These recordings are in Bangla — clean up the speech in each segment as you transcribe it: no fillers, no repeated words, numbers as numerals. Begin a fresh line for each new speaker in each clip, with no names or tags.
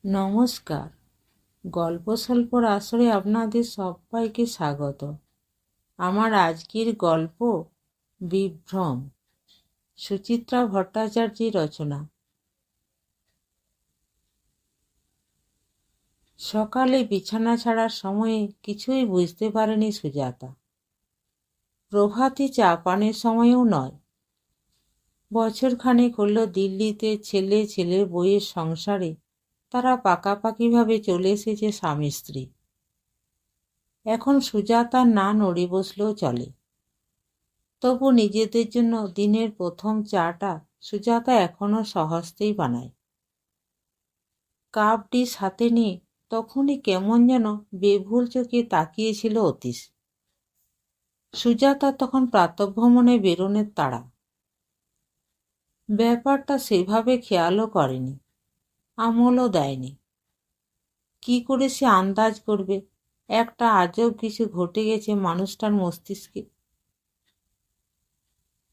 নমস্কার। গল্প স্বল্পর আসরে আপনাদের সবাইকে স্বাগত। আমার আজকের গল্প বিভ্রম, সুচিত্রা ভট্টাচার্যের রচনা। সকালে বিছানা ছাড়ার সময়ে কিছুই বুঝতে পারেনি সুজাতা। প্রভাতী চা পানের সময়ও নয়। বছরখানেক হলো দিল্লিতে ছেলের বইয়ের সংসারে তারা পাকাপাকিভাবে চলে এসেছে স্বামী স্ত্রী। এখন সুজাতার না নড়ে বসলেও চলে। তবু নিজেদের জন্য দিনের প্রথম চাটা সুজাতা এখনো সহজেই বানায়। কাপ ডিশ হাতে নিয়ে তখনই কেমন যেন বেভুল চোখে তাকিয়েছিল অতীশ। সুজাতা তখন প্রাতঃভ্রমণে বেরোনোর তাড়া। ব্যাপারটা সেভাবে খেয়ালও করেনি, আমলও দেয়নি। কি করে সে আন্দাজ করবে একটা আজব কিছু ঘটে গেছে মানুষটার মস্তিষ্কে।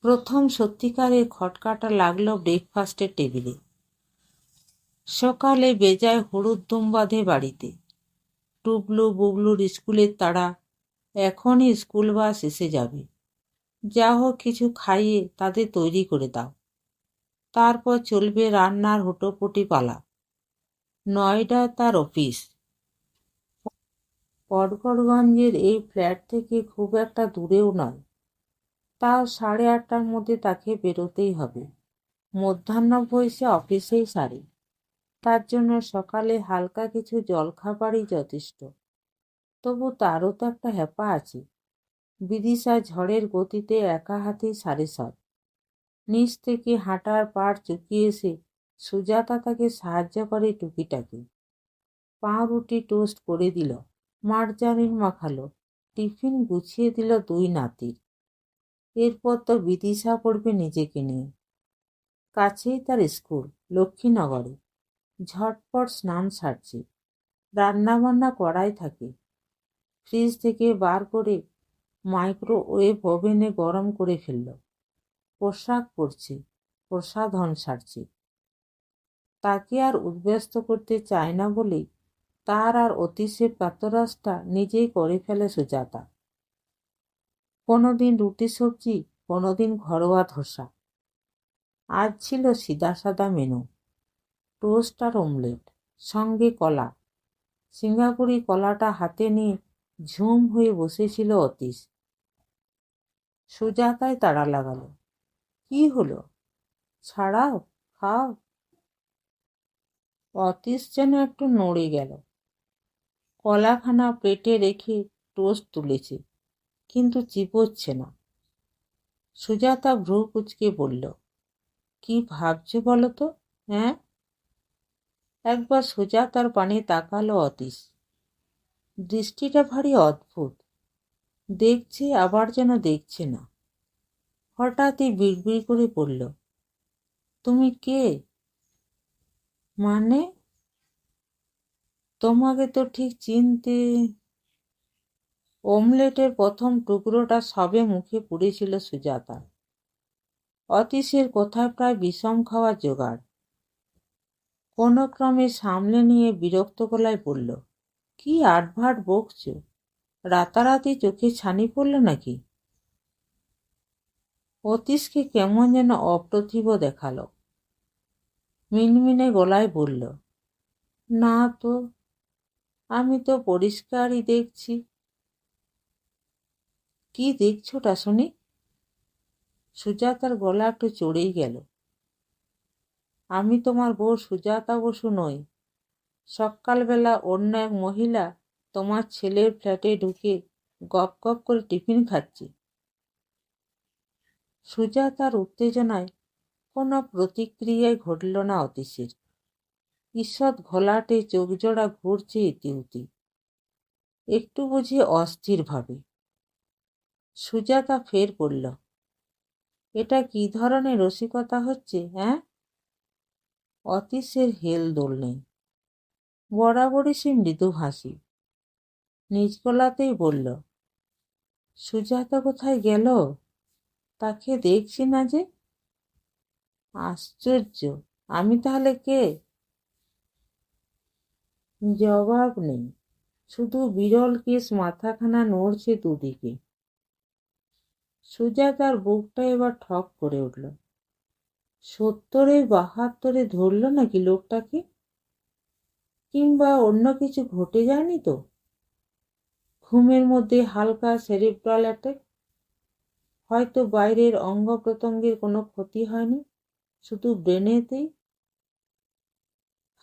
প্রথম সত্যিকারের খটকাটা লাগলো ব্রেকফাস্টের টেবিলে। সকালে বেজায় হুড়ুদ্দুম বাঁধে বাড়িতে। টুবলু বুবলুর স্কুলের তাড়া, এখনই স্কুল বাস এসে যাবে। যা হোক কিছু খাইয়ে তাদের তৈরি করে দাও, তারপর চলবে রান্নার হুটোপুটি পালা। নয়ডায় তার অফিস। পটগড়গঞ্জের এই ফ্ল্যাট থেকে খুব একটা দূরেও নয়। তাও 8:30টার মধ্যে তাকে বেরোতেই হবে। মধ্যাহ্নভোজ সে অফিসেই সারে। তার জন্য সকালে হালকা কিছু জলখাবারই যথেষ্ট। তবু তারও তো একটা হ্যাপা আছে। বিদিশা ঝড়ের গতিতে একা হাতেই সারে সব। নিচ থেকে হাঁটার পাড় চুকিয়ে এসে সুজাতা তাকে সাহায্য করে টুকিটাকি। পাউরুটি টোস্ট করে দিল, মার্জারিন মাখালো, টিফিন গুছিয়ে দিল দুই নাতির। এরপর তো বিদিশা পড়বে নিজেকে নিয়ে। কাছেই তার স্কুল, লক্ষ্মীনগরে। ঝটপট স্নান সারছে। রান্নাবান্না করাই থাকে। ফ্রিজ থেকে বার করে মাইক্রোওয়েভ ওভেনে গরম করে ফেলল। পোশাক পরছে, প্রসাধন সারছে। তাকে আর উদ্ব্যস্ত করতে চায় না বলেই তার আর অতীশের প্রাতরাশটা নিজেই করে ফেলে সুজাতা। কোনোদিন রুটি সবজি, কোনোদিন ঘরোয়া ধোসা। আজ ছিল সিধাসাদা মেনু। টোস্ট আর অমলেট, সঙ্গে কলা। সিঙ্গাপুরি কলাটা হাতে নিয়ে ঝুম হয়ে বসেছিল অতীশ। সুজাতায় তাড়া লাগালো। কি হলো? ছাড়াও, খাও। অতীশ যেন একটু নড়ে গেল। কলাখানা প্লেটে রেখে টোস্ট তুলেছে, কিন্তু চিবোচ্ছে না। সুজাতা ভ্রু কুঁচকে বলল, কি ভাবছো বলো তো? হ্যাঁ? একবার সুজাতার পানে তাকালো অতীশ। দৃষ্টিটা ভারী অদ্ভুত। দেখছে আবার যেন দেখছে না। হঠাৎই বিড়বিড় করে বলল, তুমি কে? মানে? তোমাকে তো ঠিক চিনতে। অমলেটের প্রথম টুকরোটা সবে মুখে পুড়েছিল সুজাতা। অতীশের কথায় প্রায় বিষম খাওয়ার জোগাড়। কোনো ক্রমে সামলে নিয়ে বিরক্ত গলায় বলল, কি আটভাট বকছ? রাতারাতি চোখে ছানি পড়ল নাকি? অতীশকে কেমন যেন অপ্রতিভ দেখালো। মিনমিনে গলায় বলল, না তো, আমি তো পরিষ্কারই দেখছি। কি দেখছোটা শুনি? সুজাতার গলা একটু চড়েই গেল। আমি তোমার বউ সুজাতা বসু নই। সকালবেলা অন্য এক মহিলা তোমার ছেলের ফ্ল্যাটে ঢুকে গপ গপ করে টিফিন খাচ্ছে। সুজাতার উত্তেজনায় কোনো প্রতিক্রিয়াই ঘটল না অতীশের। ঈষৎ ঘোলাটে চোখজোড়া ঘুরছে ইতিউতি, একটু বুঝি অস্থিরভাবে। সুজাতা ফের বলল, এটা কি ধরনের রসিকতা হচ্ছে, হ্যাঁ? অতীশের হেলদোল নেই। বরাবরই সে মৃদু হাসি। নিজ গলাতেই বলল, সুজাতা কোথায় গেল? তাকে দেখছি না যে। আশ্চর্য, আমি তাহলে কে? জবাব নেই, শুধু বিরল কেশ মাথাখানা নড়ছে দুদিকে। সুজাতার বুকটা এবার ঠক করে উঠল। ৭০-৭২ ধরল নাকি লোকটাকে? কিংবা অন্য কিছু ঘটে যায়নি তো? ঘুমের মধ্যে হালকা সেরিব্রাল অ্যাটাক? হয়তো বাইরের অঙ্গ প্রত্যঙ্গের কোনো ক্ষতি হয়নি, শুধু ব্রেনেতেই।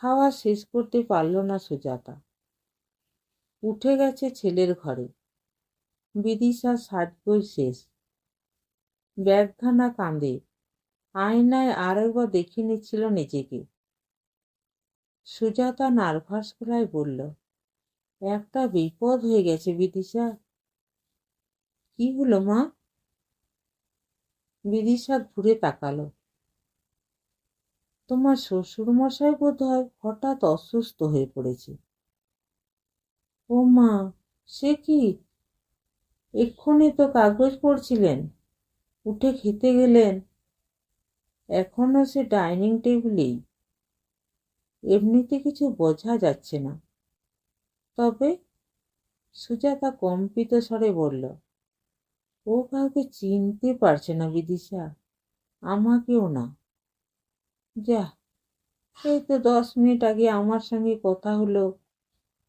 খাওয়া শেষ করতে পারল না সুজাতা। উঠে গেছে ছেলের ঘরে। বিদিশার সাজগোজ শেষ, ব্যাগখানা কাঁধে। আয়নায় আরেকবার দেখে নিচ্ছিল নিজেকে। সুজাতা নার্ভাস গলায় বলল, একটা বিপদ হয়ে গেছে বিদিশা। কি হলো মা? বিদিশা ঘুরে তাকালো। তোমার শ্বশুরমশাই বোধ হয় হঠাৎ অসুস্থ হয়ে পড়েছে। ও মা, সে কি? এক্ষুনি তো কাগজ পড়ছিলেন, উঠে খেতে গেলেন, এখনো সে ডাইনিং টেবিলেই। এমনিতে কিছু বোঝা যাচ্ছে না। তবে? সুজাতা কম্পিত স্বরে বলল, ও কাউকে চিনতে পারছে না বিদিশা, আমাকেও না। যা, এই তো 10 মিনিট আগে আমার সঙ্গে কথা হলো,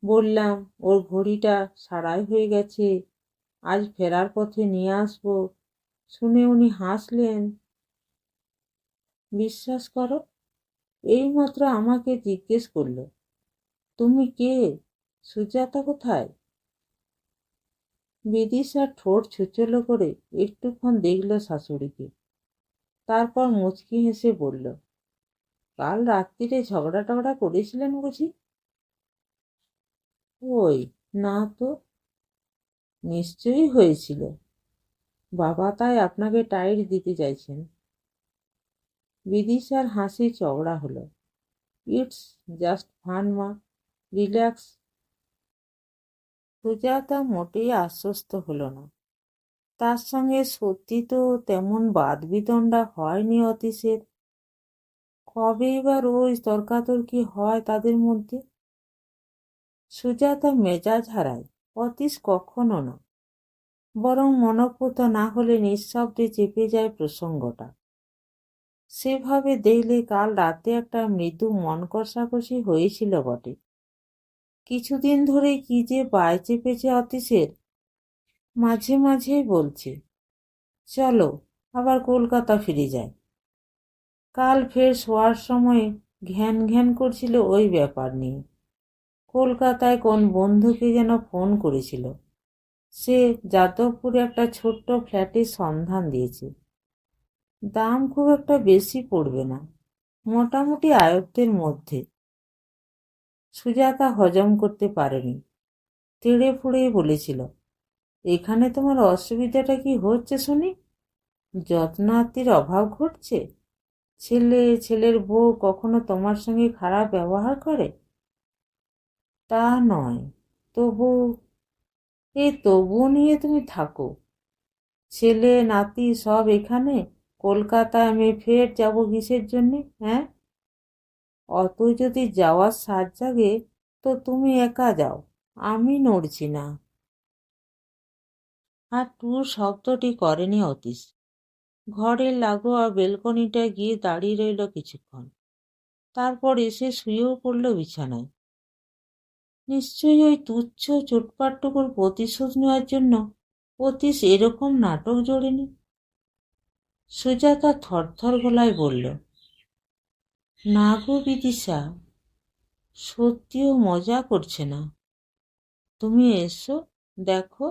বললাম ওর ঘড়িটা সারাই হয়ে গেছে, আজ ফেরার পথে নিয়ে আসবো। শুনে উনি হাসলেন। বিশ্বাস করো, এইমাত্র আমাকে জিজ্ঞেস করলো, তুমি কে? সুজাতা কোথায়? বিদিশা ঠোঁট ছুঁচলো করে একটুক্ষণ দেখল শাশুড়িকে, তারপর মুচকি হেসে বলল, কাল রাত্রিরে ঝগড়া টগড়া করেছিলেন বুঝি? ওই, না তো। নিশ্চয়ই হয়েছিল। বাবা তাই আপনাকে টাইট দিতে চাইছেন। বিদিশার হাসি চওড়া হলো। ইটস জাস্ট ফান মা, রিল্যাক্স। সুজাতা মোটেই আশ্বস্ত হলো না। তার সঙ্গে সত্যি তো তেমন বাদবিতণ্ডা হয়নি অতীশের। কবেই বা রোজ তর্কাতর্কি হয় তাদের মধ্যে। সুজাতা মেজাজ হারায়, অতীশ কখনো না। বরং মনঃপূত না হলে নিঃশব্দে চেপে যায় প্রসঙ্গটা। সেভাবে দেখলে কাল রাতে একটা মৃদু মন কষাকষি হয়েছিল বটে। কিছুদিন ধরে কি যে বায় চেপেছে অতীশের। মাঝে মাঝেই বলছে, চলো আবার কলকাতা ফিরে যায়। কাল ফের শোয়ার সময় ঘ্যান ঘ্যান করছিল ওই ব্যাপার নিয়ে। কলকাতায় কোন বন্ধুকে যেন ফোন করেছিল। সে যাদবপুরে একটা ছোট্ট ফ্ল্যাটের সন্ধান দিয়েছে। দাম খুব একটা বেশি পড়বে না, মোটামুটি আয়ত্তের মধ্যে। সুজাতা হজম করতে পারেনি, তেড়ে ফুঁড়েই বলেছিল, এখানে তোমার অসুবিধাটা কি হচ্ছে শুনি? যত্নার্থীর অভাব ঘটছে? ছেলের বউ কখনো তোমার সঙ্গে খারাপ ব্যবহার করে? তা নয়, তবু। তবু নিয়ে তুমি থাকো। ছেলে নাতি সব এখানে, কলকাতায় আমি ফের যাব কিসের জন্যে? হ্যাঁ, অত যদি যাওয়ার সাজ জাগে তো তুমি একা যাও, আমি নড়ছি না। আর টুর শব্দটি করেনি অতীশ। ঘরের লাগোয়া বেলকনিটায় গিয়ে দাঁড়িয়ে রইল কিছুক্ষণ, তারপর এসে শুয়েও পড়ল বিছানায়। নিশ্চয়ই ওই তুচ্ছ চোটপাটটুকুর প্রতিশোধ নেওয়ার জন্য অতীশ এরকম নাটক জোড়েনি। সুজাতা থরথর গলায় বলল, না গো বিদিশা, সত্যিও মজা করছে না। তুমি এসো, দেখো।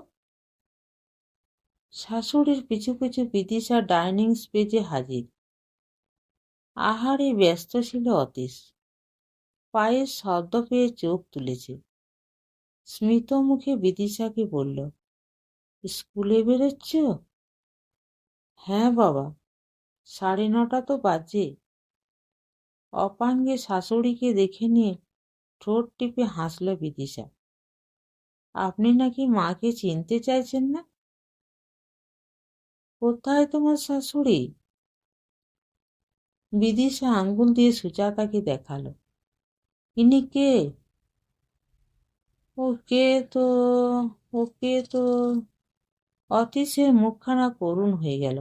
শাশুড়ির পিছু পিছু বিদিশা ডাইনিং স্পেসে হাজির। আহারে ব্যস্ত ছিল অতীশ। পায়ের শব্দ পেয়ে চোখ তুলেছে। স্মিত মুখে বিদিশাকে বলল, স্কুলে বেরোচ্ছ? হ্যাঁ বাবা, 9:30 তো বাজে। অপাঙ্গে শাশুড়িকে দেখে নিয়ে ঠোঁট টিপে হাসল বিদিশা। আপনি নাকি মাকে চিনতে চাইছেন না? কোথায় তোমার শাশুড়ি? বিদিশা আঙ্গুল দিয়ে সুজাতাকে দেখালো। ইনি কে? ওকে তো ওকে তো অতীশের মুখখানা করুণ হয়ে গেল।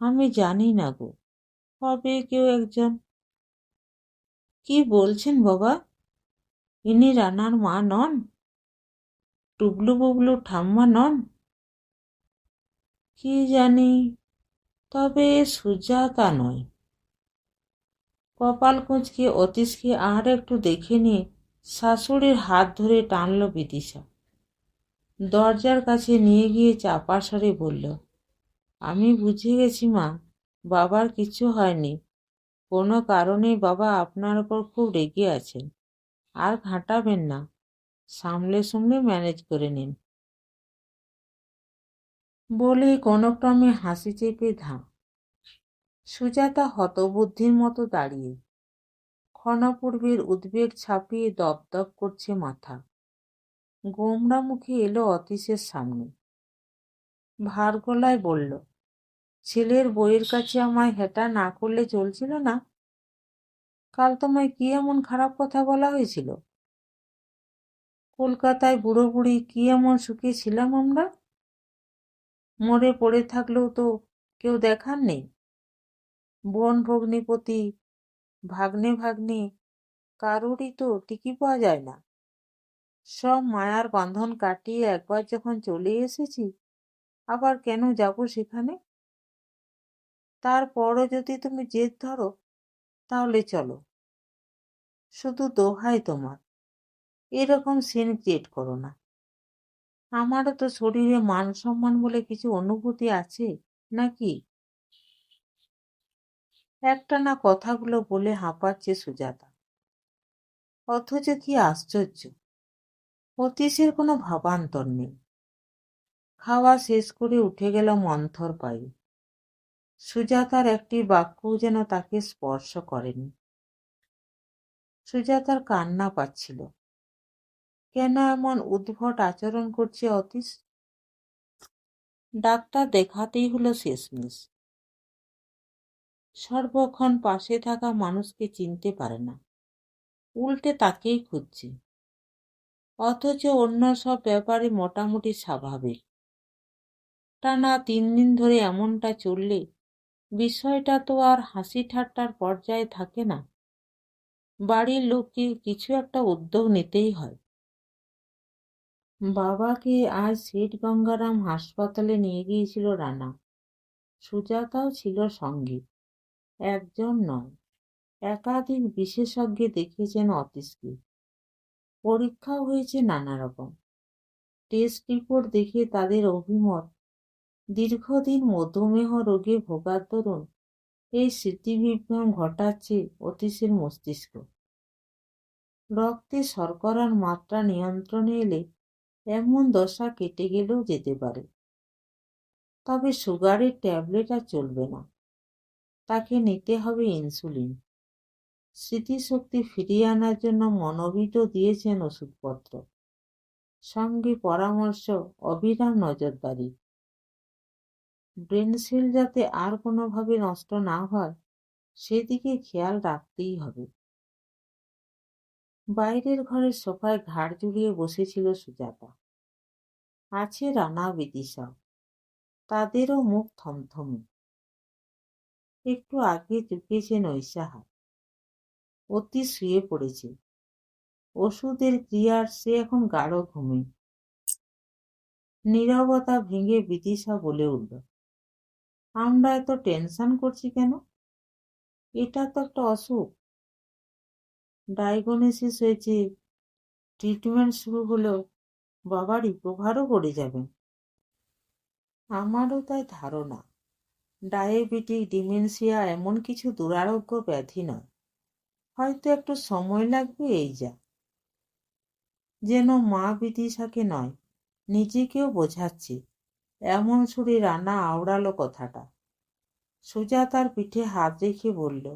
আমি জানি না গো, হবে কেউ একজন। কি বলছেন বাবা? ইনি রানার মা নন? টুবলু বুবলু ঠাম্মা নন? কি জানি, তবে সুজাতা নয়। কপাল কুঁচকে অতীশকে আর একটু দেখে নিয়ে শাশুড়ির হাত ধরে টানল বিদিশা। দরজার কাছে নিয়ে গিয়ে চাপা স্বরে বলল, আমি বুঝে গেছি মা, বাবার কিছু হয়নি। কোনো কারণে বাবা আপনার ওপর খুব রেগে আছেন। আর ঘাঁটাবেন না, সামলে সামলে ম্যানেজ করে নিন। বলে কোনো ক্রমে হাসি চেপে সুজাতা হতবুদ্ধির মতো দাঁড়িয়ে, ক্ষণপূর্বের উদ্বেগ ছাপিয়ে দপদপ করছে মাথা। গোমড়া মুখে এলো অতীশের সামনে, ভার গলায় বলল, ছেলের বইয়ের কাছে আমায় হেঁটা না করলে চলছিল না? কাল তোমায় কি এমন খারাপ কথা বলা হয়েছিল? কলকাতায় বুড়ো বুড়ি কি এমন সুখে ছিলাম আমরা? মরে পড়ে থাকলেও তো কেউ দেখার নেই। বোন ভগ্নিপতি, ভাগ্নে ভাগ্নি, কারোরই তো টিকি পাওয়া যায় না। সব মায়ার বাঁধন কাটিয়ে একবার যখন চলে এসেছি, আবার কেন যাব সেখানে? তারপরও যদি তুমি জেদ ধরো, তাহলে চলো। শুধু দোহাই তোমার, এরকম সিন ক্রিয়েট করো না। আমারও তো শরীরে মান সম্মান বলে কিছু অনুভূতি আছে নাকি? একটানা কথাগুলো বলে হাঁপাচ্ছে সুজাতা। অথচ কি আশ্চর্য, অতীশের কোনো ভাবান্তর নেই। খাওয়া শেষ করে উঠে গেল মন্থর পায়ে। সুজাতার একটি বাক্যও যেন তাকে স্পর্শ করেনি। সুজাতার কান্না পাচ্ছিল। কেন এমন উদ্ভট আচরণ করছে অতীশ? ডাক্তার দেখাতেই হলো শেষমেশ। সর্বক্ষণ পাশে থাকা মানুষকে চিনতে পারে না, উল্টে তাকেই খুঁজছে। অথচ অন্য সব ব্যাপারে মোটামুটি স্বাভাবিক। টানা 3 দিন ধরে এমনটা চললে বিষয়টা তো আর হাসি ঠাট্টার পর্যায়ে থাকে না। বাড়ির লোককে কিছু একটা উদ্যোগ নিতেই হয়। বাবাকে আজ শেঠ গঙ্গারাম হাসপাতালে নিয়ে গিয়েছিল রানা। সুজাতাও ছিল সঙ্গে। একজন নয়, একাধিক বিশেষজ্ঞ দেখেছেন অতীশকে। পরীক্ষাও হয়েছে নানা রকম। টেস্ট রিপোর্ট দেখে তাদের অভিমত, দীর্ঘদিন মধুমেহ রোগে ভোগার দরুন এই স্মৃতিবিভ্রম ঘটাচ্ছে অতীশের মস্তিষ্ক। রক্তে শর্করার মাত্রা নিয়ন্ত্রণে এলে এমন দশা কেটে গেলেও যেতে পারে। তবে সুগারের ট্যাবলেট আর চলবে না, তাকে নিতে হবে ইনসুলিন। স্মৃতিশক্তি ফিরিয়ে আনার জন্য মনোবিদও দিয়েছেন ওষুধপত্র, সঙ্গে পরামর্শ অবিরাম নজরদারি। ব্রেন সেল যাতে আর কোনোভাবে নষ্ট না হয়, সেদিকে খেয়াল রাখতেই হবে। বাইরের ঘরের সোফায় ঘাড় জুড়িয়ে বসেছিল সুজাতা। আছে রানা বিদিশা, তাদেরও মুখ থমথমে। একটু আগে চুকিয়েছেন ঐশাহা। অতি শুয়ে পড়েছে। ওষুধের ক্রিয়ার সে এখন গাঢ় ঘুমে। নীরবতা ভেঙে বিদিশা বলে উঠল, আমরা এত টেনশন করছি কেন? এটা তো একটা অসুখ। ডায়াগনোসিস হয়েছে, ট্রিটমেন্ট শুরু হলো, বাবা রিকভারও করে যাবেন। আমারও তাই ধারণা। ডায়াবেটিক, ডিমেনশিয়া এমন কিছু দুরারোগ্য ব্যাধি নয়, হয়তো একটু সময় লাগবে, এই যা। যেন মা বিদিশাকে নয়, নিজেকেও বোঝাচ্ছে এমন সুরে রানা আওড়ালো কথাটা। সুজাতার পিঠে হাত রেখে বলল,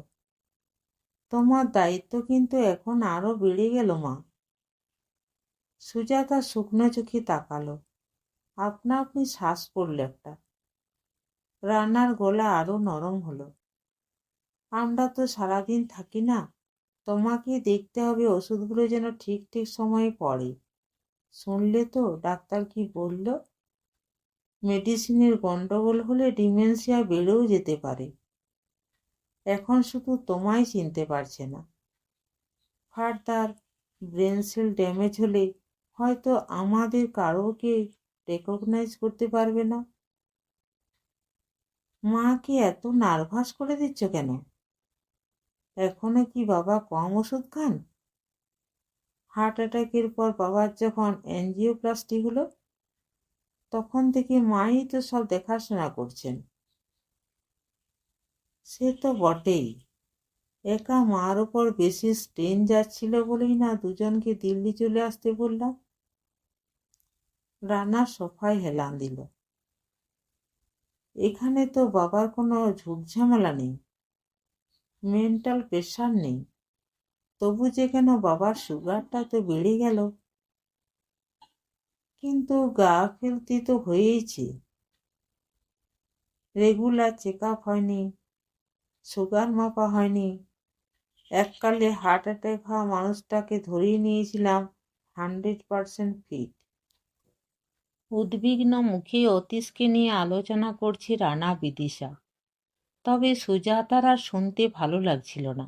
তোমার দায়িত্ব কিন্তু এখন আরো বেড়ে গেল মা। সুজাতা শুকনো চোখে তাকালো। আপনা আপনি শ্বাস পড়ল একটা। রানার গলা আরো নরম হলো। আমরা তো সারাদিন থাকি না, তোমাকে দেখতে হবে ওষুধগুলো যেন ঠিক ঠিক সময়ে পড়ে। শুনলে তো ডাক্তার কি বলল? মেডিসিনের গন্ডগোল হলে ডিমেনশিয়া বেড়েও যেতে পারে। এখন শুধু তোমায় চিনতে পারছে না, ফার্দার ব্রেন সেল ড্যামেজ হলে হয়তো আমাদের কারোকে রেকগনাইজ করতে পারবে না। মাকে এত নার্ভাস করে দিচ্ছ কেন? এখনো কি বাবা কম ওষুধ খান? হার্ট অ্যাটাকের পর বাবার যখন অ্যাঞ্জিওপ্লাস্টি হলো তখন থেকে মাই তো সব দেখাশোনা করছেন। সে তো বটেই, একা মার ওপর বেশি স্ট্রেন যাচ্ছিল বলেই না দুজনকে দিল্লি চলে আসতে বললাম। রানা সোফায় হেলান দিল। এখানে তো বাবার কোনো ঝুটঝামেলা নেই, মেন্টাল প্রেশার নেই, তবু যে কেন বাবার সুগারটা তো বেড়ে গেল। কিন্তু গা ফেলতি তো হয়েইছে, রেগুলার চেক আপ হয়নি, সুগার মাপা হয়নি। এককালে হার্ট অ্যাটাক হওয়া মানুষটাকে ধরিয়ে নিয়েছিলাম 100% ফিট। উদ্বিগ্ন মুখে অতীশকে নিয়ে আলোচনা করছি রানা বিদিশা। তবে সুজাতার আর শুনতে ভালো লাগছিল না।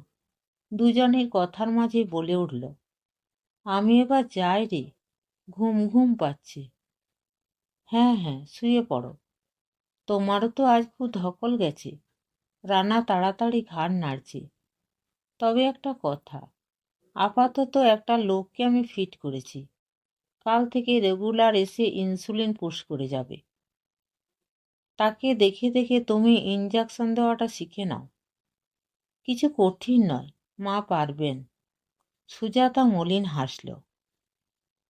দুজনের কথার মাঝে বলে উঠল, আমি এবার যাই রে, ঘুম ঘুম পাচ্ছে। হ্যাঁ হ্যাঁ, শুয়ে পড়ো, তোমারও তো আজ খুব ধকল গেছে। রানা তাড়াতাড়ি ঘাড় নাড়ছে। তবে একটা কথা, আপাতত একটা লোককে আমি ফিট করেছি, কাল থেকে রেগুলার এসে ইনসুলিন পুশ করে যাবে। তাকে দেখে দেখে তুমি ইনজেকশন দেওয়াটা শিখে নাও, কিছু কঠিন নয়, মা পারবেন। সুজাতা মলিন হাসল।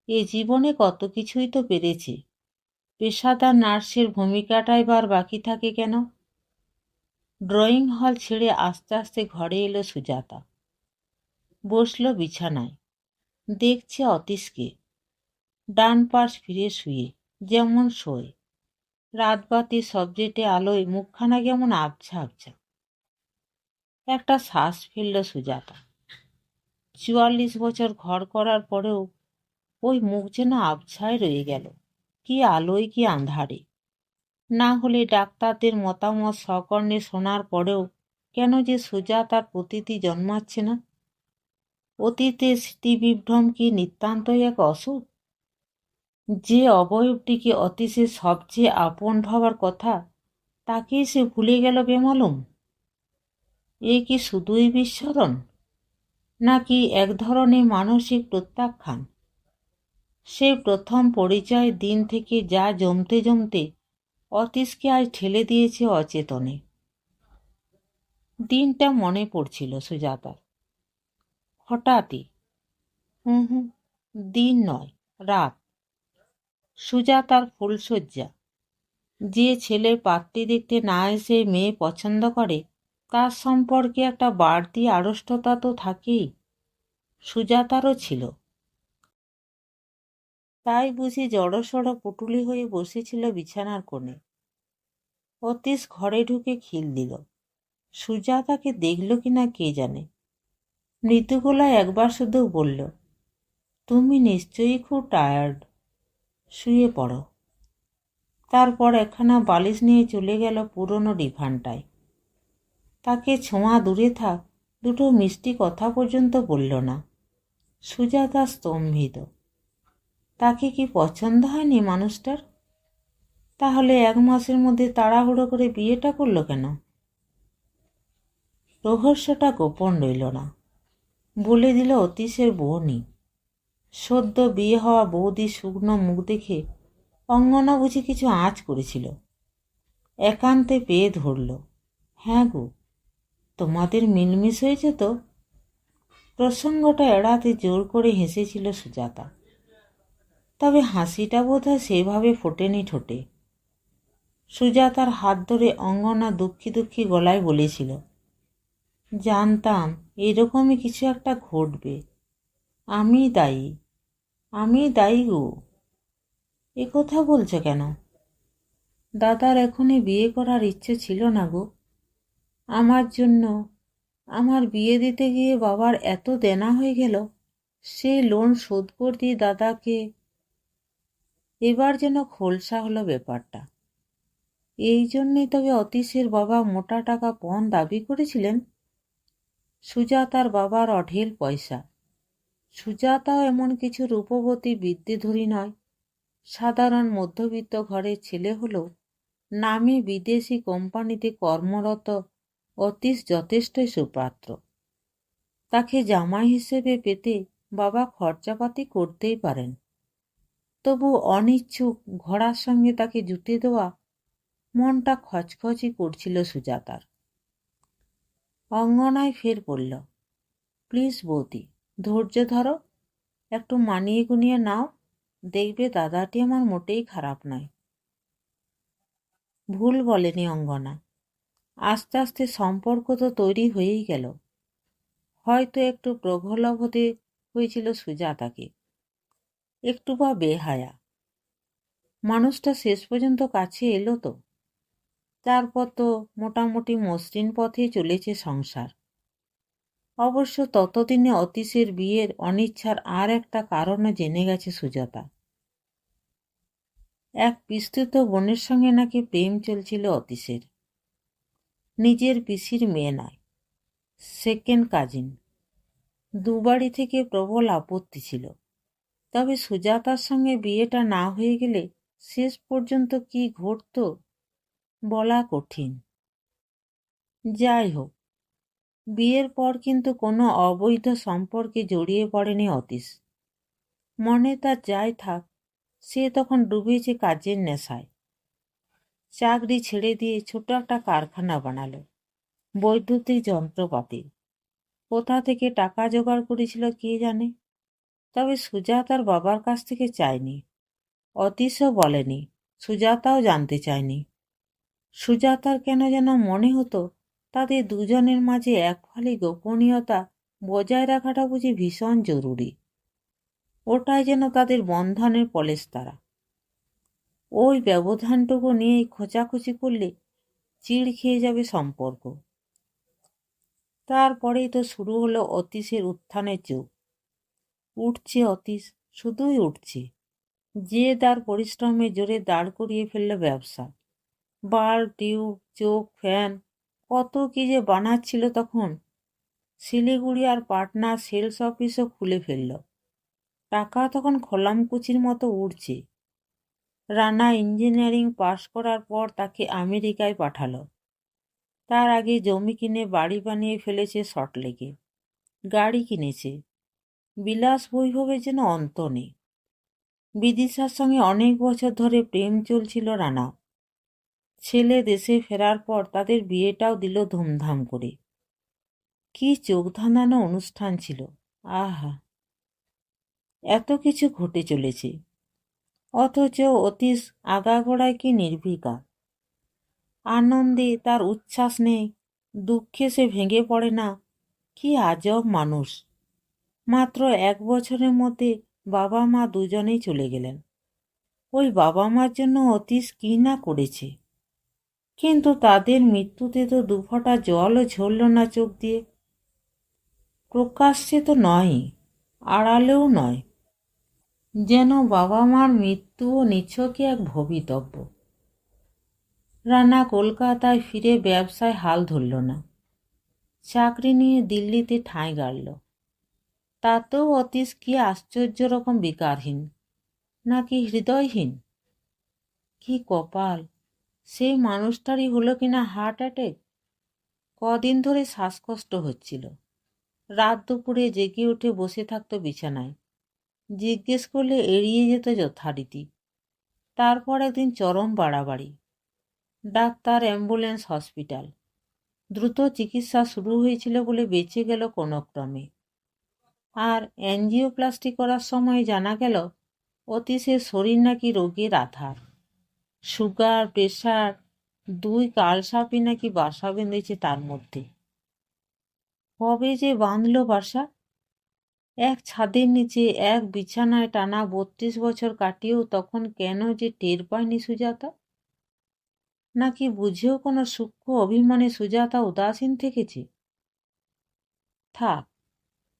এ জীবনে কত কিছুই তো পেরেছি, পেশাদার নার্সের ভূমিকাটাই বার বাকি থাকে কেন? ড্রয়িং হল ছেড়ে আস্তে আস্তে ঘরে এলো সুজাতা। বসল বিছানায়, দেখছে অতীশকে ডান পাশ ফিরে শুয়ে, যেমন শোয়। রাতবাতি সবজেটে আলোয় মুখখানা কেমন আবছা আবছা। একটা শ্বাস ফেলল সুজাতা। 44 বছর ঘর করার পরেও ওই মুখ যেন আবছায় রয়ে গেল, কি আলোয় কি আঁধারে। না হলে ডাক্তারদের মতামত সকর্ণে শোনার পরেও কেন যে সুজাতার প্রতীতি জন্মাচ্ছে না? অতীতের স্মৃতিবিভ্রম কি নিতান্তই এক অসুখ? যে অবয়বটিকে অতীশের সবচেয়ে আপন ভাবার কথা তাকে সে ভুলে গেল বেমালুম। এ কি শুধুই বিস্মরণ, নাকি এক ধরনের মানসিক প্রত্যাখ্যান? সেই প্রথম পরিচয়ের দিন থেকে যা জমতে জমতে অতীশকে আজ ঠেলে দিয়েছে অচেতনে। দিনটা মনে পড়ছিল সুজাতার, হঠাৎই। হুম, দিন নয়, রাত। সুজাতার ফুলশয্যা। যে ছেলে পাত্রী দেখতে না এসে মেয়ে পছন্দ করে তার সম্পর্কে একটা বাড়তি আড়ষ্টতা তো থাকেই, সুজাতারও ছিল। তাই বুঝি জড়সড় পুটুলি হয়ে বসেছিল বিছানার কোণে। অতীশ ঘরে ঢুকে খিল দিল। সুজাতাকে দেখল কিনা কে জানে। মৃদু গলায় একবার শুধু বলল, তুমি নিশ্চয়ই খুব টায়ার্ড, শুয়ে পড়ো। তারপর একখানা বালিশ নিয়ে চলে গেল পুরনো ডিভানটায়। তাকে ছোঁয়া দূরে থাক, দুটো মিষ্টি কথা পর্যন্ত বলল না। সুজাতা স্তম্ভিত। তাকে কি পছন্দ হয়নি মানুষটার? তাহলে 1 মাসের মধ্যে তাড়াহুড়ো করে বিয়েটা করল কেন? রহস্যটা গোপন রইল না। বলে দিল অতীশের বোনই। সদ্য বিয়ে হওয়া বৌদির শুকনো মুখ দেখে অঙ্গনা বুঝি কিছু আঁচ করেছিল। একান্তে পেয়ে ধরল, হ্যাঁ গো, তোমাদের মিলমিশ হয়েছে তো? প্রসঙ্গটা এড়াতে জোর করে হেসেছিল সুজাতা। তবে হাসিটা বোধহয় সেভাবে ফোটেনি ঠোঁটে। সুজাতার হাত ধরে অঙ্গনা দুঃখী দুঃখী গলায় বলেছিল, জানতাম এরকমই কিছু একটা ঘটবে। আমি দায়ী, আমি দায়ী গো। এ কথা বলছো কেন? দাদার এখনই বিয়ে করার ইচ্ছে ছিল না গো। আমার জন্য, আমার বিয়ে দিতে গিয়ে বাবার এত দেনা হয়ে গেল, সে লোন শোধ করতে দাদাকে। এবার যেন খোলসা হলো ব্যাপারটা। এই জন্যই তবে অতীশের বাবা মোটা টাকা পণ দাবি করেছিলেন। সুজাতার বাবার অঢেল পয়সা। সুজাতাও এমন কিছু রূপবতী বিদ্যেধরী নয়। সাধারণ মধ্যবিত্ত ঘরের ছেলে হলেও নামী বিদেশি কোম্পানিতে কর্মরত অতীশ যথেষ্টই সুপাত্র। তাকে জামাই হিসেবে পেতে বাবা খরচাপাতি করতেই পারেন। তবু অনিচ্ছুক ঘোড়ার সঙ্গে তাকে জুটে দেওয়া মনটা খচখচই করছিল সুজাতার। অঙ্গনায় ফের বলল, প্লিজ বৌদি, ধৈর্য ধরো, একটু মানিয়ে গুনিয়ে নাও, দেখবে দাদাটি আমার মোটেই খারাপ নয়। ভুল বলেনি অঙ্গনা। আস্তে আস্তে সম্পর্ক তো তৈরি হয়েই গেল। হয়তো একটু প্রগল্ভ হতে হয়েছিল সুজাতাকে, একটু বা বেহায়া। মানুষটা শেষ পর্যন্ত কাছে এলো তো। তারপর তো মোটামুটি মসৃণ পথেই চলেছে সংসার। অবশ্য ততদিনে অতীশের বিয়ের অনিচ্ছার আর একটা কারণও জেনে গেছে সুজাতা। এক বিস্তৃত বোনের সঙ্গে নাকি প্রেম চলছিল অতীশের। নিজের পিসির মেয়ে নয়, সেকেন্ড কাজিন। দুবাড়ি থেকে প্রবল আপত্তি ছিল। তবে সুজাতার সঙ্গে বিয়েটা না হয়ে গেলে শেষ পর্যন্ত কি ঘটত বলা কঠিন। যাই হোক, বিয়ের পর কিন্তু কোনো অবৈধ সম্পর্কে জড়িয়ে পড়েনি অতীশ। মনে তার যাই থাক, সে তখন ডুবেছে কাজের নেশায়। চাকরি ছেড়ে দিয়ে ছোট একটা কারখানা বানালো, বৈদ্যুতিক যন্ত্রপাতি। কোথা থেকে টাকা জোগাড় করেছিল কে জানে। তবে সুজাতার বাবার কাছ থেকে চায়নি, অতীশও বলেনি, সুজাতাও জানতে চায়নি। সুজাতার কেন যেন মনে হতো তাদের দুজনের মাঝে এক ফালি গোপনীয়তা বজায় রাখাটা বুঝি ভীষণ জরুরি। ওটাই যেন তাদের বন্ধনের পলেস্তারা। ওই ব্যবধানটুকু নিয়েই খোঁচাখুচি করলে চিড় খেয়ে যাবে সম্পর্ক। তারপরেই তো শুরু হলো অতীশের উত্থানের যুগ। উঠছে অতীশ, শুধুই উঠছে। যে তার পরিশ্রমে জোরে দাঁড় করিয়ে ফেলল ব্যবসা। বাল্ব, টিউব, চোখ, ফ্যান, কত কি যে বানাচ্ছিল তখন। শিলিগুড়ি আর পাটনা সেলস অফিসও খুলে ফেলল। টাকা তখন খোলামকুচির মতো উড়ছে। রানা ইঞ্জিনিয়ারিং পাশ করার পর তাকে আমেরিকায় পাঠালো। তার আগে জমি কিনে বাড়ি বানিয়ে ফেলেছে সল্টলেকে। গাড়ি কিনেছে। বিলাস বৈভবের যেন অন্ত নেই। বিদিশার সঙ্গে অনেক বছর ধরে প্রেম চলছিল রানা। ছেলে দেশে ফেরার পর তাদের বিয়েটাও দিল ধুমধাম করে। কি চোখ ধাঁধানো অনুষ্ঠান ছিল। আহা, এত কিছু ঘটে চলেছে, অথচ অতীশ আগাগোড়ায় কি নির্বিকার। আনন্দে তার উচ্ছ্বাস নেই, দুঃখে সে ভেঙে পড়ে না। কি আজব মানুষ। মাত্র 1 বছরের মধ্যে বাবা মা দুজনেই চলে গেলেন। ওই বাবা মার জন্য অতীশ কি না করেছে। কিন্তু তাদের মৃত্যুতে তো দুফোঁটা জলও ঝরল না চোখ দিয়ে। প্রকাশ্যে তো নয়, আড়ালেও নয়। যেন বাবা মার মৃত্যুও নিছকই এক ভবিতব্য। রানা কলকাতায় ফিরে ব্যবসায় হাল ধরল না। চাকরি নিয়ে দিল্লিতে ঠাঁই গাড়ল। তাতেও অতীশ কি আশ্চর্য রকম বিকারহীন, নাকি হৃদয়হীন। কি কপাল, সেই মানুষটারই হলো কিনা হার্ট অ্যাটাক। কদিন ধরে শ্বাসকষ্ট হচ্ছিল। রাত দুপুরে জেগে উঠে বসে থাকতো বিছানায়। জিজ্ঞেস করলে এড়িয়ে যেত যথারীতি। তারপর একদিন চরম বাড়াবাড়ি। Doctor, ambulance, hospital. দ্রুত চিকিৎসা শুরু হয়েছিল বলে বেঁচে গেল কোনো ক্রমে। আর অ্যাঞ্জিওপ্লাস্টি করার সময় জানা গেল অতীশের শরীর নাকি রোগের আধার। সুগার, প্রেশার, 2 কালসাপই নাকি বাসা বেঁধেছে তার মধ্যে। কবে যে বাঁধল বাসা। এক ছাদের নিচে এক বিছানায় টানা 32 বছর কাটিয়েও তখন কেন যে টের পায়নি সুজাতা। নাকি বুঝেও কোনো সূক্ষ্ম অভিমানে সুজাতা উদাসীন থেকেছে। থাক,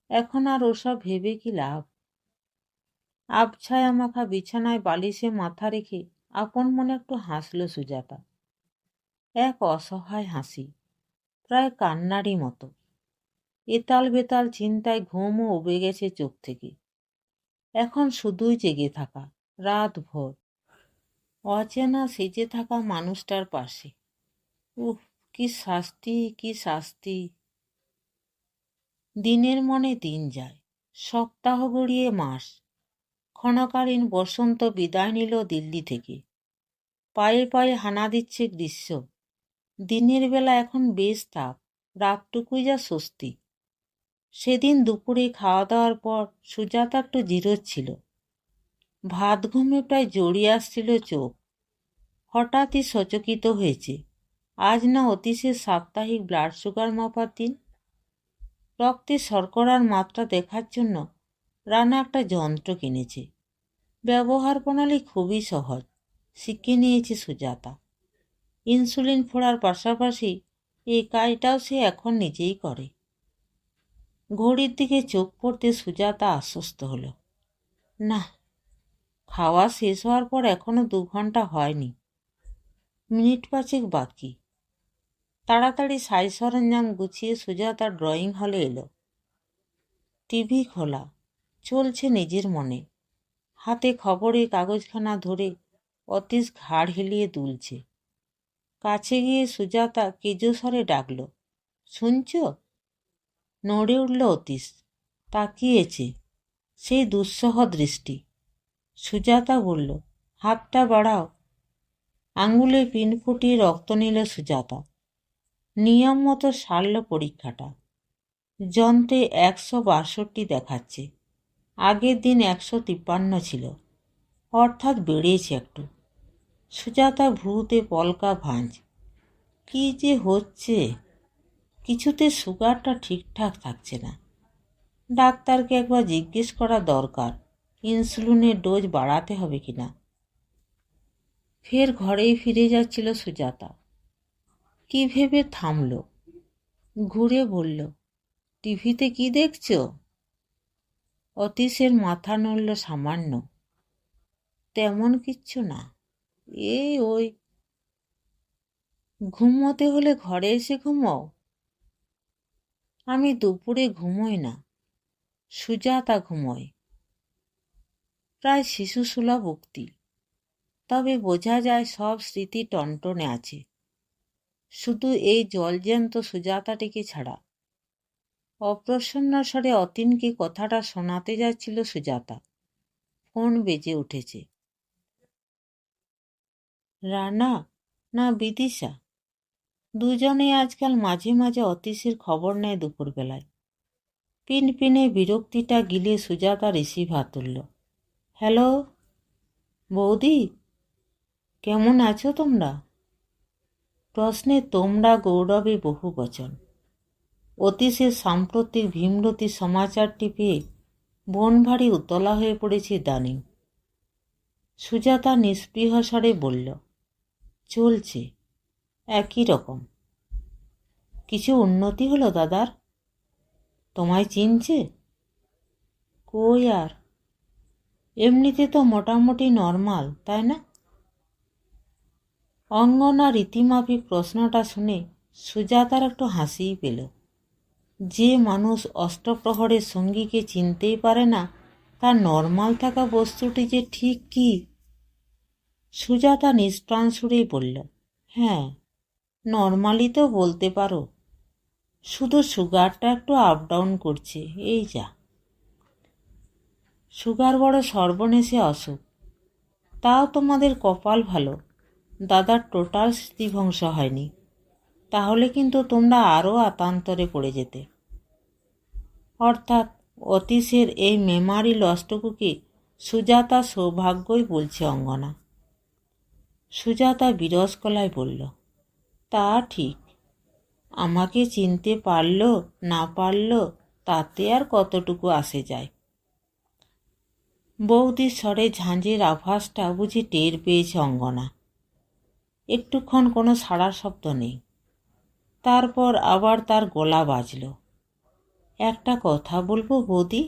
এখন আর ওসব ভেবে কি লাভ। আবছায়া মাখা বিছানায় বালিশে মাথা রেখে আপন মনে একটু হাসল সুজাতা। এক অসহায় হাসি, প্রায় কান্নারই মতো। এতাল বেতাল চিন্তায় ঘুমও উবে গেছে চোখ থেকে। এখন শুধুই জেগে থাকা, রাত ভোর, অচেনা সেজে থাকা মানুষটার পাশে। উফ, কি শাস্তি, কি শাস্তি। দিনের মনে দিন যায়, সপ্তাহ গড়িয়ে মাস। ক্ষণকালীন বসন্ত বিদায় নিল দিল্লি থেকে। পায়ে পায়ে হানা দিচ্ছে গ্রীষ্ম। দিনের বেলা এখন বেশ তাপ, রাতটুকুই যা স্বস্তি। সেদিন দুপুরে খাওয়া দাওয়ার পর সুজাতা একটু জিরোচ্ছিল। ভাত ঘুমে প্রায় জড়িয়ে আসছিল চোখ। হঠাৎই সচকিত হয়েছে, আজ না অতীশের সাপ্তাহিক ব্লাড সুগার মাপার দিন। রক্তে শর্করার মাত্রা দেখার জন্য রানা একটা যন্ত্র কিনেছে। ব্যবহার প্রণালী খুবই সহজ, শিখে নিয়েছে সুজাতা। ইনসুলিন ফোড়ার পাশাপাশি এই কাজটাও সে এখন নিজেই করে। ঘড়ির দিকে চোখ পড়তে সুজাতা আশ্বস্ত হলো। না, খাওয়া শেষ হওয়ার পর এখনো 2 ঘন্টা হয়নি, মিনিট 5 বাকি। তাড়াতাড়ি সাজ সরঞ্জাম গুছিয়ে সুজাতা ড্রয়িং হলে এলো। টিভি খোলা, চলছে নিজের মনে। হাতে খবরের কাগজখানা ধরে অতীশ ঘাড় হেলিয়ে দুলছে। কাছে গিয়ে সুজাতা কেজো স্বরে ডাকল, শুনছ? নড়ে উঠল অতীশ, তাকিয়েছে। সেই দুঃসহ দৃষ্টি। সুজাতা বলল, হাতটা বাড়াও। আঙুলে পিন ফুটিয়ে রক্ত নিল সুজাতা। নিয়ম মতো সারল পরীক্ষাটা। যন্ত্রে 162 দেখাচ্ছে। আগের দিন 153 ছিল, অর্থাৎ বেড়েছে একটু। সুজাতা ভ্রুতে পলকা ভাঁজ। কি যে হচ্ছে, কিছুতে সুগারটা ঠিকঠাক থাকছে না। ডাক্তারকে একবার জিজ্ঞেস করা দরকার, ইনসুলিনের ডোজ বাড়াতে হবে কিনা। ফের ঘরেই ফিরে যাচ্ছিল সুজাতা। কি ভেবে থামল, ঘুরে বলল, টিভিতে কি দেখছ? অতীশের মাথা নড়ল সামান্য। তেমন কিচ্ছু না, ওই ঘুমোতে হলে ঘরে এসে ঘুমাও। আমি দুপুরে ঘুমোই না, সুজাতা ঘুমোয়। প্রায় শিশুসুলভ উক্তি, তবে বোঝা যায় সব স্মৃতি টনটনে আছে, শুধু এই জলজ্যান্ত সুজাতাটিকে ছাড়া। অপ্রসন্ন স্বরে অতীনকে কথাটা শোনাতে যাচ্ছিল সুজাতা। ফোন বেজে উঠেছে। রানা না বিদিশা, দুজনেই আজকাল মাঝে মাঝে অতীশের খবর নেয় দুপুরবেলায়। পিনপিনে বিরক্তিটা গিলে সুজাতা রিসিভার তুলল। হ্যালো বৌদি, কেমন আছো তোমরা? প্রশ্নে তোমরা গৌরবে বহু বচন। অতীশের সাম্প্রতিক ভীমরতি সমাচারটি পেয়ে বন ভারী উতলা হয়ে পড়েছে দানিং। সুজাতা নিস্পৃহ স্বরে বলল, চলছে একই রকম। কিছু উন্নতি হলো দাদার? তোমায় চিনছে? কই আর, এমনিতে তো মোটামুটি নর্মাল, তাই না? অঙ্গনা রীতিমাফিক প্রশ্নটা শুনে সুজাতার একটু হাসিই পেল। যে মানুষ অষ্টপ্রহরের সঙ্গীকে চিনতেই পারে না, তার নর্মাল থাকা বস্তুটি যে ঠিক কি। সুজাতা নিষ্প্রাণ সুরেই বলল, হ্যাঁ, নর্মালি তো বলতে পারো, শুধু সুগারটা একটু আপ ডাউন করছে, এই যা। সুগার বড় সর্বনেশে অসুখ। তাও তোমাদের কপাল ভালো, দাদার টোটাল স্মৃতিভ্রংশ হয়নি, তাহলে কিন্তু তোমরা আরও আতান্তরে পড়ে যেতে। অর্থাৎ অতীশের এই মেমারি লসটুকুকে সুজাতা সৌভাগ্যই বলছে অঙ্গনা। সুজাতা বিরস গলায় বলল, তা ঠিক, আমাকে চিনতে পারল না পারল তাতে আর কতটুকু আসে যায়। বৌদির স্বরে ঝাঁঝের আভাসটা বুঝি টের পেয়েছে অঙ্গনা। একটুক্ষণ কোনো সাড়া শব্দ নেই। তারপর আবার তার গলা বাজল, একটা কথা বলবো বৌদি,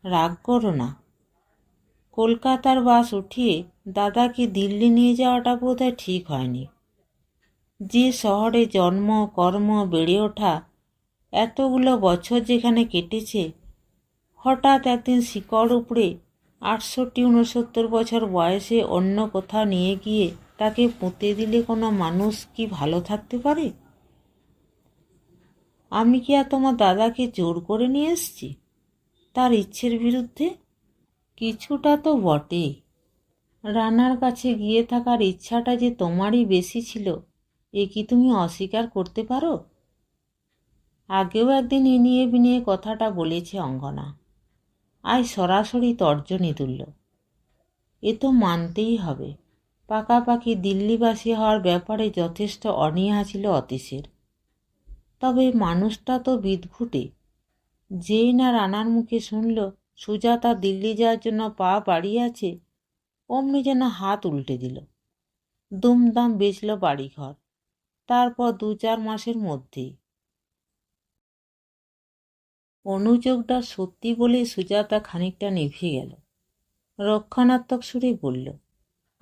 রাগ করো না। কলকাতার বাস উঠিয়ে দাদাকে দিল্লি নিয়ে যাওয়াটা বোধহয় ঠিক হয়নি। যে শহরে জন্ম, কর্ম, বেড়ে ওঠা, এতগুলো বছর যেখানে কেটেছে, হঠাৎ একদিন শিকড় উপড়ে 68-69 বছর বয়সে অন্য কোথাও নিয়ে গিয়ে তাকে পুঁতে দিলে কোনো মানুষ কি ভালো থাকতে পারে? আমি কি আর তোমার দাদাকে জোর করে নিয়ে এসছি তার ইচ্ছের বিরুদ্ধে? কিছুটা তো বটেই। রানার কাছে গিয়ে থাকার ইচ্ছাটা যে তোমারই বেশি ছিল, এ কি তুমি অস্বীকার করতে পারো? আগেও একদিন ইনিয়ে বিনিয়ে কথাটা বলেছে অঙ্গনা, আজ সরাসরি তর্জনী তুলল। এ তো মানতেই হবে, পাকাপাকি দিল্লিবাসী হওয়ার ব্যাপারে যথেষ্ট অনীহা ছিল অতীশের। তবে মানুষটা তো বিদঘুটে। যেই না রানার মুখে শুনল সুজাতা দিল্লি যাওয়ার জন্য পা বাড়িয়ে আছে, অমনি যেন হাত উল্টে দিল। দুমদাম বেচল বাড়িঘর, তারপর 2-4 মাসের মধ্যেই। অনুযোগটা সত্যি বলেই সুজাতা খানিকটা নিভে গেল। রক্ষণাত্মক সুরে বলল,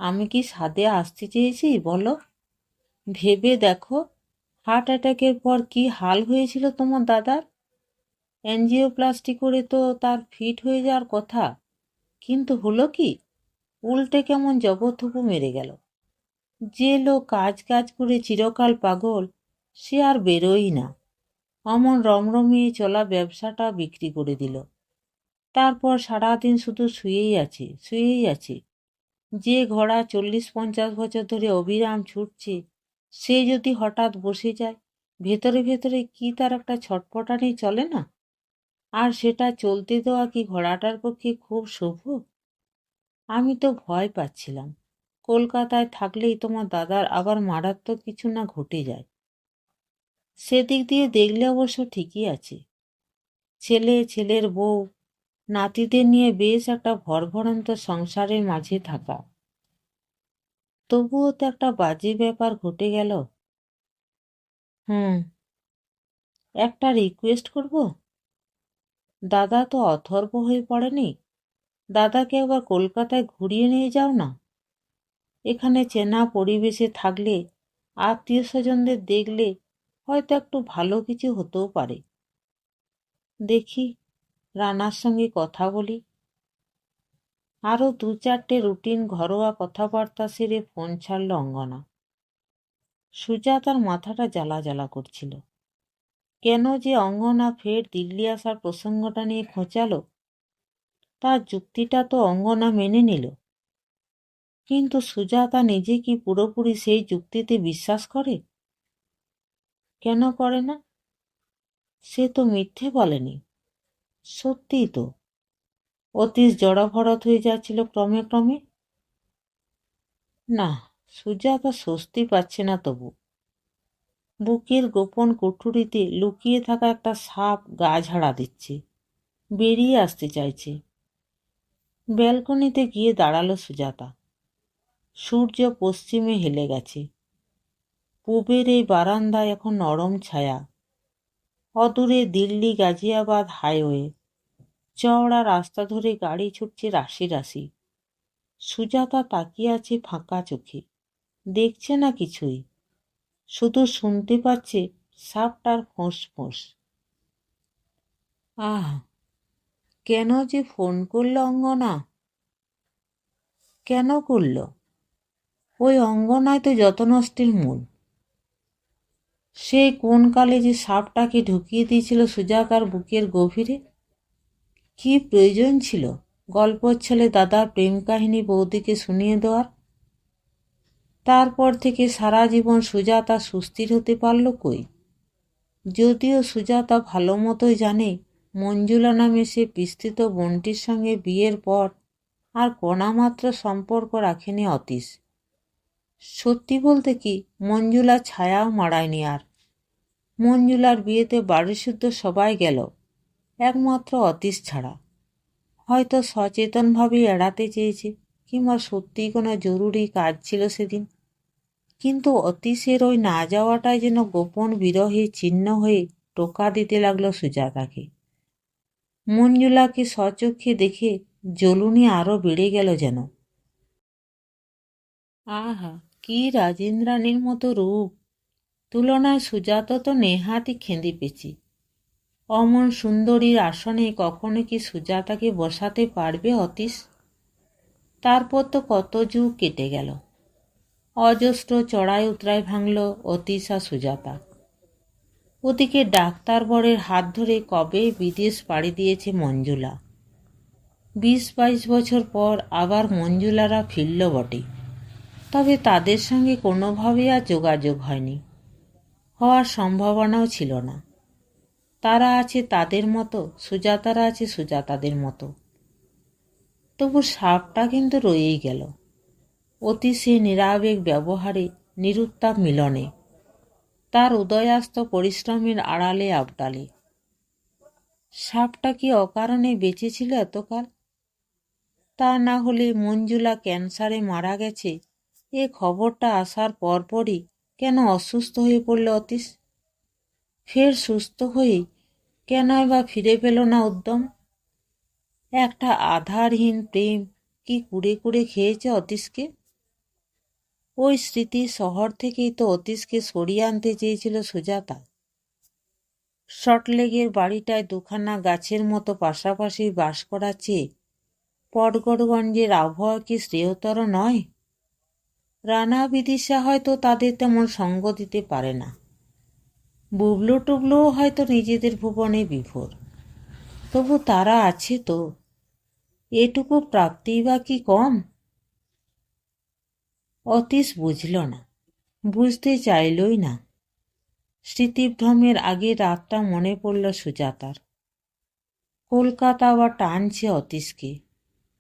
আমি কি সাদে আসতে চেয়েছি বলো? ভেবে দেখো, হার্ট অ্যাটাকের পর কি হাল হয়েছিল তোমার দাদার। অ্যাঞ্জিওপ্লাস্টি করে তো তার ফিট হয়ে যাওয়ার কথা, কিন্তু হলো কি? উল্টে কেমন জবথপু মেরে গেল। যে লোক কাজ কাজ করে চিরকাল পাগল, সে আর বেরোই না। অমন রমরমিয়ে চলা ব্যবসাটা বিক্রি করে দিল। তারপর সারাদিন শুধু শুয়েই আছে। যে ঘোড়া 40-50 বছর ধরে অবিরাম ছুটছে, সে যদি হঠাৎ বসে যায়, ভেতরে ভেতরে কি তার একটা ছটফটানি চলে না? আর সেটা চলতে দেওয়া কি ঘোড়াটার পক্ষে খুব শুভ? আমি তো ভয় পাচ্ছিলাম কলকাতায় থাকলেই তোমার দাদার আবার মারাত্মক কিছু না ঘটে যায়। সেদিক দিয়ে দেখলে অবশ্য ঠিকই আছে। ছেলে, ছেলের বউ, নাতিদের নিয়ে বেশ একটা ভরভরন্ত সংসারের মাঝে থাকা। তবুও তো একটা বাজে ব্যাপার ঘটে গেল। একটা রিকোয়েস্ট করব। দাদা তো অথর্ব হয়ে পড়েনি, দাদাকে একবার কলকাতায় ঘুরিয়ে নিয়ে যাও না। এখানে চেনা পরিবেশে থাকলে, আত্মীয় স্বজনদের দেখলে হয়তো একটু ভালো কিছু হতেও পারে। দেখি, রানার সঙ্গে কথা বলি। আরও 2-4টে রুটিন ঘরোয়া কথাবার্তা সেরে ফোন ছাড়ল অঙ্গনা। সুজাতার মাথাটা জ্বালা জ্বালা করছিল। কেন যে অঙ্গনা ফের দিল্লি আসার প্রসঙ্গটা নিয়ে খোঁচালো, তার যুক্তিটা তো অঙ্গনা মেনে নিল। কিন্তু সুজাতা নিজে কি পুরোপুরি সেই যুক্তিতে বিশ্বাস করে? কেন করে না? সে তো মিথ্যে বলেনি, সত্যিই তো। অতীশ জড়ভরত হয়ে যাচ্ছিল ক্রমে ক্রমে। না, সুজাতা স্বস্তি পাচ্ছে না তবু। বুকের গোপন কুঠুরিতে লুকিয়ে থাকা একটা সাপ গা ঝাড়া দিচ্ছে, বেরিয়ে আসতে চাইছে। ব্যালকনিতে গিয়ে দাঁড়ালো সুজাতা। সূর্য পশ্চিমে হেলে গেছে। পূবের এই বারান্দায় এখন নরম ছায়া। অদূরে দিল্লি গাজিয়াবাদ হাইওয়ে। চওড়া রাস্তা ধরে গাড়ি ছুটছে রাশি রাশি। সুজাতা তাকিয়ে আছে ফাঁকা চোখে, দেখছে না কিছুই, শুধু শুনতে পাচ্ছে সাপটার ফোঁস। আহ, কেন যে ফোন করলো অঙ্গনা? কেন করল? ওই অঙ্গনায় তো যত নষ্টের মূল। সে কোন কালে যে সাপটাকে ঢুকিয়ে দিয়েছিল সুজাতার বুকের গভীরে। কি প্রয়োজন ছিল গল্পর ছেলে দাদার প্রেম কাহিনী বৌদিকে শুনিয়ে দেওয়ার? তারপর থেকে সারা জীবন সুজাতা সুস্থির হতে পারল কই? যদিও সুজাতা ভালো মতোই জানে মঞ্জুলা নামে সে বিস্তৃত বোনটির সঙ্গে বিয়ের পর আর কণামাত্র সম্পর্ক রাখেনি অতীশ। সত্যি বলতে কি, মঞ্জুলা ছায়াও মাড়ায়নি আর। মঞ্জুলার বিয়েতে বাড়িসুদ্ধ সবাই গেল, একমাত্র অতীশ ছাড়া। হয়তো সচেতনভাবেই এড়াতে চেয়েছে, কিংবা সত্যিই কোনো জরুরি কাজ ছিল সেদিন। কিন্তু অতীশের ওই না যাওয়াটাই যেন গোপন বিরহে চিহ্ন হয়ে টোকা দিতে লাগলো সুজাতাকে। মঞ্জুলাকে স্বচক্ষে দেখে জ্বলুনি আরও বেড়ে গেল যেন। আহা, কি রাজেন্দ্রাণীর মতো রূপ! তুলনায় সুজাতা তো নেহাতি খেঁদিপেছি। অমন সুন্দরীর আসনে কখনো কি সুজাতাকে বসাতে পারবে অতীশ? তারপর তো কত যুগ কেটে গেল, অজস্র চড়াই উতরাই ভাঙল অতীশ আর সুজাতা। ওদিকে ডাক্তার বরের হাত ধরে কবে বিদেশ পাড়ি দিয়েছে মঞ্জুলা। 20-22 বছর পর আবার মঞ্জুলারা ফিরল বটে, তবে তাদের সঙ্গে কোনোভাবেই আর যোগাযোগ হয়নি, হওয়ার সম্ভাবনাও ছিল না। তারা আছে তাদের মতো, সুজাতারা আছে সুজাতাদের মতো। তবু সাপটা কিন্তু রয়েই গেল, অতিশে নিরাবেগ ব্যবহারে, নিরুত্তাপ মিলনে, তার উদয়াস্ত পরিশ্রমের আড়ালে আবডালে। সাপটা কি অকারণে বেঁচেছিল এতকাল? তা না হলে মঞ্জুলা ক্যান্সারে মারা গেছে এ খবরটা আসার পরপরই কেন অসুস্থ হয়ে পড়ল অতীশ? ফের সুস্থ হয়েই কেনই বা ফিরে পেল না উদ্যম? একটা আধারহীন প্রেম কি কুড়ে কুড়ে খেয়েছে অতীশকে? ওই স্মৃতির শহর থেকেই তো অতীশকে সরিয়ে আনতে চেয়েছিল সুজাতা। শর্টলেগের বাড়িটায় দুখানা গাছের মতো পাশাপাশি বাস করার চেয়ে পটগড়গঞ্জের আবহাওয়া কি শ্রেয়তর নয়? রানা বিদিশা হয়তো তাদের তেমন সঙ্গ দিতে পারে না, বুবলু টুবলুও হয়তো নিজেদের ভুবনে বিভোর, তবু তারা আছে তো, এটুকু প্রাপ্তি বা কি কম? অতীশ বুঝল না, বুঝতে চাইলই না। স্মৃতিভ্রমের আগে রাতটা মনে পড়ল সুজাতার। কলকাতা আবার টানছে অতীশকে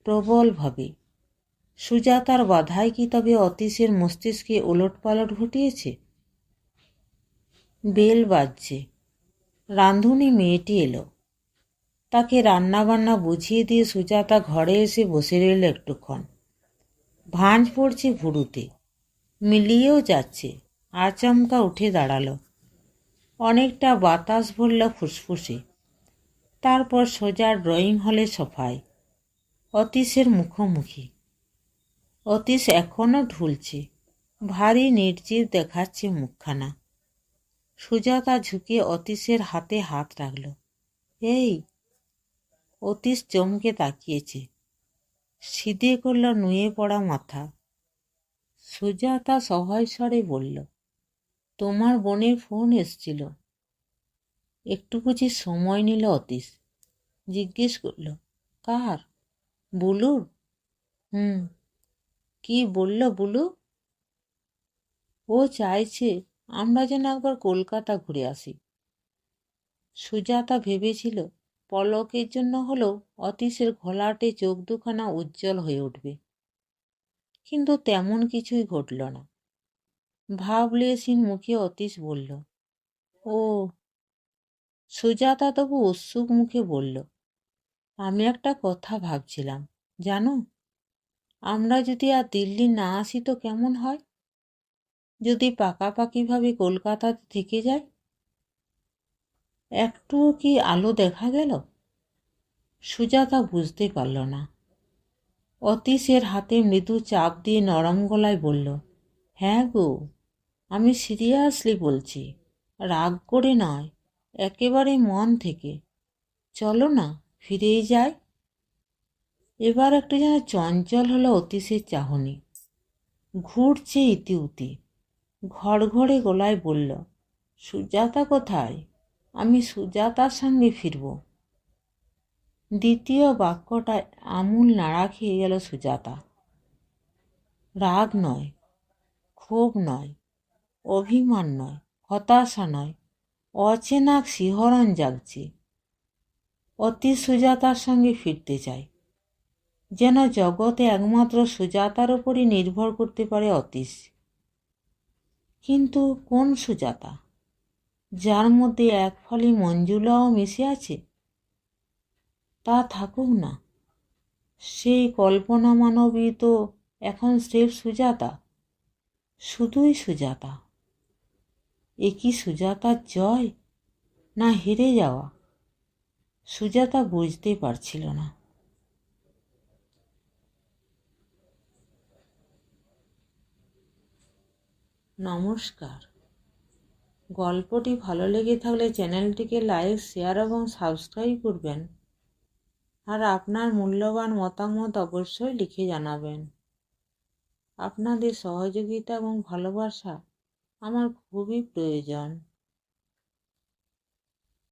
প্রবলভাবে। সুজাতার বাধাই কি তবে অতীশের মস্তিষ্কে ওলটপালট ঘটিয়েছে? বেল বাজছে, রাঁধুনি মেয়েটি এলো। তাকে রান্নাবান্না বুঝিয়ে দিয়ে সুজাতা ঘরে এসে বসে রইল একটুক্ষণ। ভাঁজ পড়ছে ভুরুতে, মিলিয়েও যাচ্ছে। আচমকা উঠে দাঁড়ালো, অনেকটা বাতাস ভরল ফুসফুসে। তারপর সোজা ড্রয়িং হলে সোফায়, অতীশের মুখোমুখি। অতীশ এখনও ঢুলছে, ভারী নির্জীব দেখাচ্ছে মুখখানা। সুজাতা ঝুঁকে অতীশের হাতে হাত রাখল। এই! অতীশ চমকে তাকিয়েছে, সিধে করল নুয়ে পড়া মাথা। সুজাতা সহায় স্বরে বলল, তোমার বোনের ফোন এসছিল। একটু বুঝি সময় নিল অতীশ। জিজ্ঞেস করল, কার? বুলুর? কি বলল বুলু? ও চাইছে আমরা যেন একবার কলকাতা ঘুরে আসি। সুজাতা ভেবেছিল পলকের জন্য হলেও অতীশের ঘোলাটে চোখ দুখানা উজ্জ্বল হয়ে উঠবে, কিন্তু তেমন কিছুই ঘটল না। ভাবলেশীন মুখে অতীশ বলল, ও। সুজাতা তবু উৎসুক মুখে বলল, আমি একটা কথা ভাবছিলাম জানো, আমরা যদি আর দিল্লি না আসি তো কেমন হয়? যদি পাকাপাকিভাবে কলকাতাতে থেকে যাই? একটুও কি আলো দেখা গেল? সুজাতা বুঝতে পারল না। অতীশের হাতে মৃদু চাপ দিয়ে নরম গলায় বলল, হ্যাঁ গো, আমি সিরিয়াসলি বলছি, রাগ করে নয়, একেবারে মন থেকে। চলো না, ফিরেই যাই। এবার একটু যেন চঞ্চল হলো অতীশের চাহনি, ঘুরছে ইতিউতি। ঘড়ঘড়ে গলায় বলল, সুজাতা কোথায়? আমি সুজাতার সঙ্গে ফিরব। দ্বিতীয় বাক্যটায় আমূল নাড়া খেয়ে গেল সুজাতা। রাগ নয়, ক্ষোভ নয়, অভিমান নয়, হতাশা নয়, অচেনা শিহরণ জাগছে। অতীশ সুজাতার সঙ্গে ফিরতে চায়, যেন জগতে একমাত্র সুজাতার ওপরই নির্ভর করতে পারে অতীশ। কিন্তু কোন সুজাতা, যার মধ্যে এক ফলি মঞ্জুলাও মিশে আছে? তা থাকুক না, সেই কল্পনা মানবী তো এখন স্রেফ সুজাতা, শুধুই সুজাতা। এ কি সুজাতার জয়, না হেরে যাওয়া, সুজাতা বুঝতেই পারছিল না। নমস্কার। গল্পটি ভালো লেগে থাকলে চ্যানেলটিকে লাইক, শেয়ার এবং সাবস্ক্রাইব করবেন। আর আপনার মূল্যবান মতামত অবশ্যই লিখে জানাবেন। আপনাদের সহযোগিতা এবং ভালোবাসা আমার খুবই প্রয়োজন।